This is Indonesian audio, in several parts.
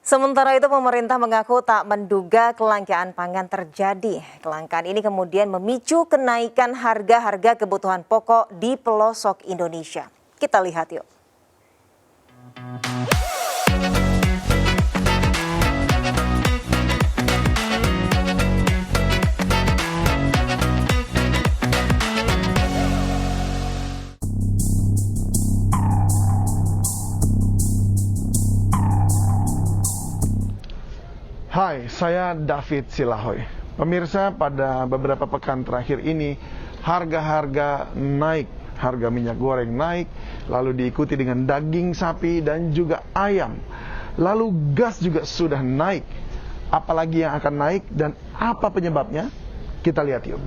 Sementara itu pemerintah mengaku tak menduga kelangkaan pangan terjadi. Kelangkaan ini kemudian memicu kenaikan harga-harga kebutuhan pokok di pelosok Indonesia. Kita lihat yuk. Hai, saya David Silahoy. Pemirsa, pada beberapa pekan terakhir ini harga-harga naik, harga minyak goreng naik, lalu diikuti dengan daging sapi dan juga ayam. Lalu gas juga sudah naik. Apalagi yang akan naik dan apa penyebabnya? Kita lihat yuk.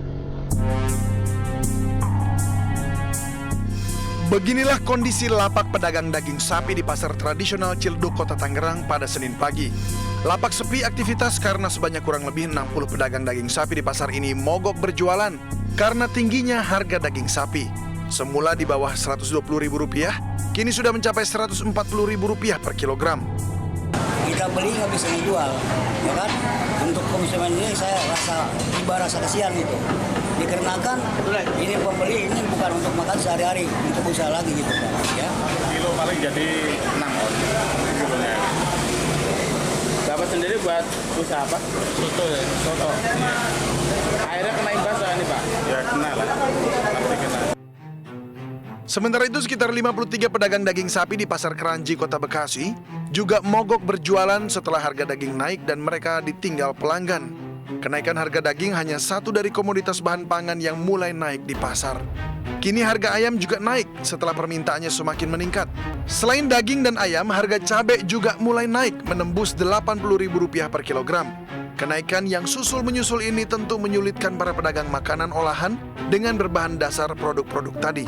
Beginilah kondisi lapak pedagang daging sapi di pasar tradisional Ciledug, Kota Tangerang pada Senin pagi. Lapak sepi aktivitas karena sebanyak kurang lebih 60 pedagang daging sapi di pasar ini mogok berjualan karena tingginya harga daging sapi. Semula di bawah Rp120.000, kini sudah mencapai Rp140.000 per kilogram. Kita beli nggak bisa dijual, ya kan? Untuk konsumen ini saya rasa kasihan gitu. Dikarenakan ini pembeli ini bukan untuk makan sehari-hari, untuk usaha lagi gitu Pak. Ya. Kilo paling jadi 6 on. Bapak sendiri buat usaha apa? Soto ya. Soto. Iya. Akhirnya kena imbas ini Pak? Ya kena lah. Pasti kena. Sementara itu sekitar 53 pedagang daging sapi di Pasar Keranji, Kota Bekasi juga mogok berjualan setelah harga daging naik dan mereka ditinggal pelanggan. Kenaikan harga daging hanya satu dari komoditas bahan pangan yang mulai naik di pasar. Kini harga ayam juga naik setelah permintaannya semakin meningkat. Selain daging dan ayam, harga cabai juga mulai naik menembus Rp80.000 per kilogram. Kenaikan yang susul-menyusul ini tentu menyulitkan para pedagang makanan olahan dengan berbahan dasar produk-produk tadi.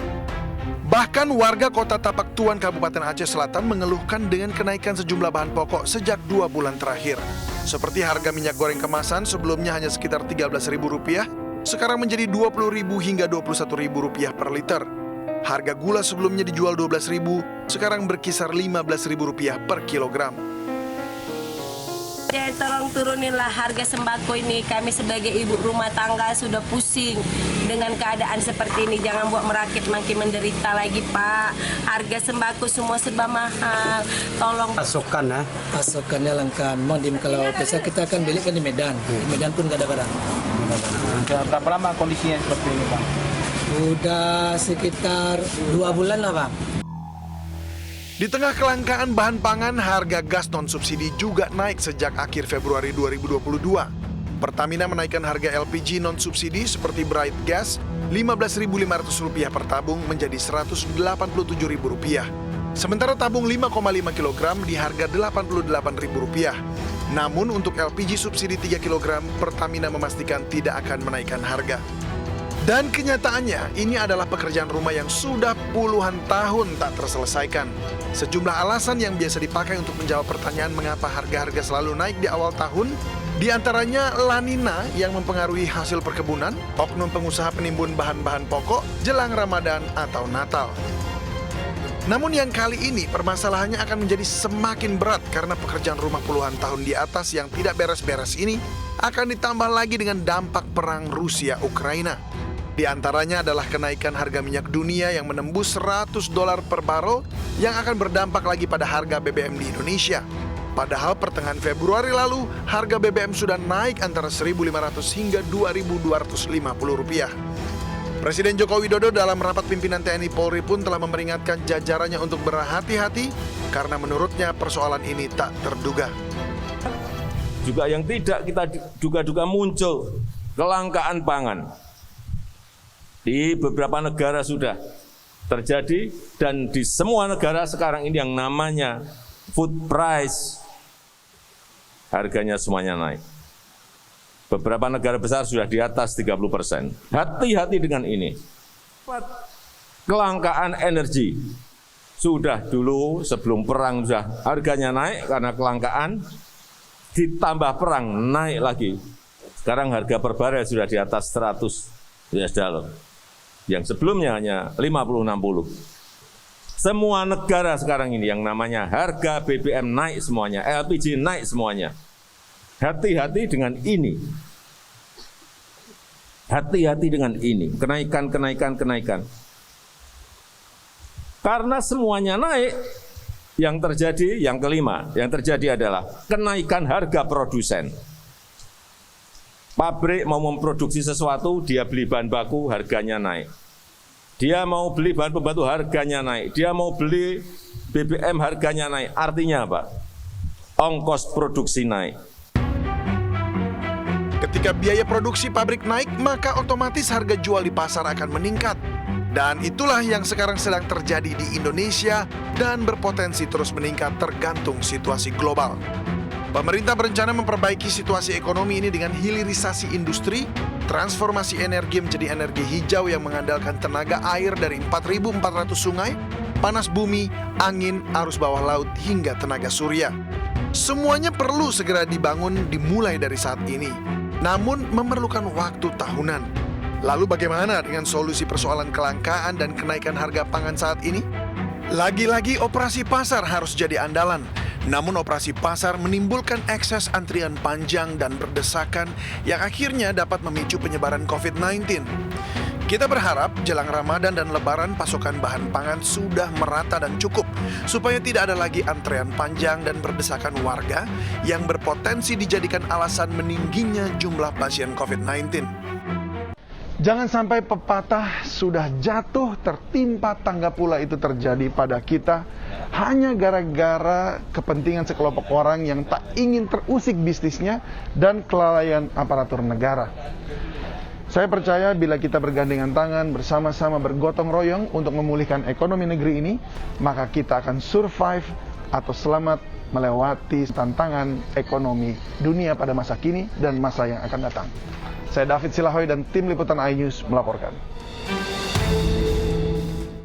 Bahkan warga Kota Tapak Tuan, Kabupaten Aceh Selatan mengeluhkan dengan kenaikan sejumlah bahan pokok sejak 2 bulan terakhir. Seperti harga minyak goreng kemasan sebelumnya hanya sekitar Rp13.000, sekarang menjadi Rp20.000 hingga Rp21.000 per liter. Harga gula sebelumnya dijual Rp12.000, sekarang berkisar Rp15.000 per kilogram. Ya, tolong turuninlah harga sembako ini. Kami sebagai ibu rumah tangga sudah pusing dengan keadaan seperti ini. Jangan buat merakit makin menderita lagi, Pak. Harga sembako semua serba mahal. Tolong. Pasokannya lengkap. Kalau biasa kita akan beli kan di Medan. Di Medan pun nggak ada barang. Berapa lama kondisinya seperti ini Pak? Udah sekitar 2 bulan lah Pak. Di tengah kelangkaan bahan pangan, harga gas non-subsidi juga naik sejak akhir Februari 2022. Pertamina menaikkan harga LPG non-subsidi seperti Bright Gas Rp15.500 per tabung menjadi Rp187.000. Sementara tabung 5,5 kg di harga Rp88.000. Namun untuk LPG subsidi 3 kg, Pertamina memastikan tidak akan menaikkan harga. Dan kenyataannya, ini adalah pekerjaan rumah yang sudah puluhan tahun tak terselesaikan. Sejumlah alasan yang biasa dipakai untuk menjawab pertanyaan mengapa harga-harga selalu naik di awal tahun, diantaranya La Nina yang mempengaruhi hasil perkebunan, oknum pengusaha penimbun bahan-bahan pokok, jelang Ramadan atau Natal. Namun yang kali ini permasalahannya akan menjadi semakin berat karena pekerjaan rumah puluhan tahun di atas yang tidak beres-beres ini akan ditambah lagi dengan dampak perang Rusia-Ukraina. Di antaranya adalah kenaikan harga minyak dunia yang menembus $100 per barrel yang akan berdampak lagi pada harga BBM di Indonesia. Padahal pertengahan Februari lalu, harga BBM sudah naik antara Rp1.500 hingga Rp2.250. Presiden Joko Widodo dalam rapat pimpinan TNI Polri pun telah memperingatkan jajarannya untuk berhati-hati karena menurutnya persoalan ini tak terduga. Juga yang tidak kita duga-duga muncul kelangkaan pangan. Di beberapa negara sudah terjadi dan di semua negara sekarang ini yang namanya food price, harganya semuanya naik. Beberapa negara besar sudah di atas 30%. Hati-hati dengan ini. Kelangkaan energi. Sudah dulu sebelum perang sudah harganya naik karena kelangkaan, ditambah perang naik lagi. Sekarang harga per barel sudah di atas 100 US dollar. Yang sebelumnya hanya 50-60. Semua negara sekarang ini yang namanya harga BBM naik semuanya, LPG naik semuanya. Hati-hati dengan ini. Hati-hati dengan ini, kenaikan. Karena semuanya naik, yang terjadi adalah kenaikan harga produsen. Pabrik mau memproduksi sesuatu, dia beli bahan baku, harganya naik. Dia mau beli bahan pembantu, harganya naik. Dia mau beli BBM, harganya naik. Artinya apa? Ongkos produksi naik. Ketika biaya produksi pabrik naik, maka otomatis harga jual di pasar akan meningkat. Dan itulah yang sekarang sedang terjadi di Indonesia dan berpotensi terus meningkat tergantung situasi global. Pemerintah berencana memperbaiki situasi ekonomi ini dengan hilirisasi industri, transformasi energi menjadi energi hijau yang mengandalkan tenaga air dari 4.400 sungai, panas bumi, angin, arus bawah laut, hingga tenaga surya. Semuanya perlu segera dibangun dimulai dari saat ini, namun memerlukan waktu tahunan. Lalu bagaimana dengan solusi persoalan kelangkaan dan kenaikan harga pangan saat ini? Lagi-lagi operasi pasar harus jadi andalan. Namun operasi pasar menimbulkan ekses antrian panjang dan berdesakan yang akhirnya dapat memicu penyebaran COVID-19. Kita berharap jelang Ramadan dan Lebaran pasokan bahan pangan sudah merata dan cukup, supaya tidak ada lagi antrean panjang dan berdesakan warga yang berpotensi dijadikan alasan meningginya jumlah pasien COVID-19. Jangan sampai pepatah sudah jatuh tertimpa tangga pula itu terjadi pada kita hanya gara-gara kepentingan sekelompok orang yang tak ingin terusik bisnisnya dan kelalaian aparatur negara. Saya percaya bila kita bergandengan tangan bersama-sama bergotong royong untuk memulihkan ekonomi negeri ini, maka kita akan survive atau selamat melewati tantangan ekonomi dunia pada masa kini dan masa yang akan datang. Saya David Silahoy dan tim liputan iNews melaporkan.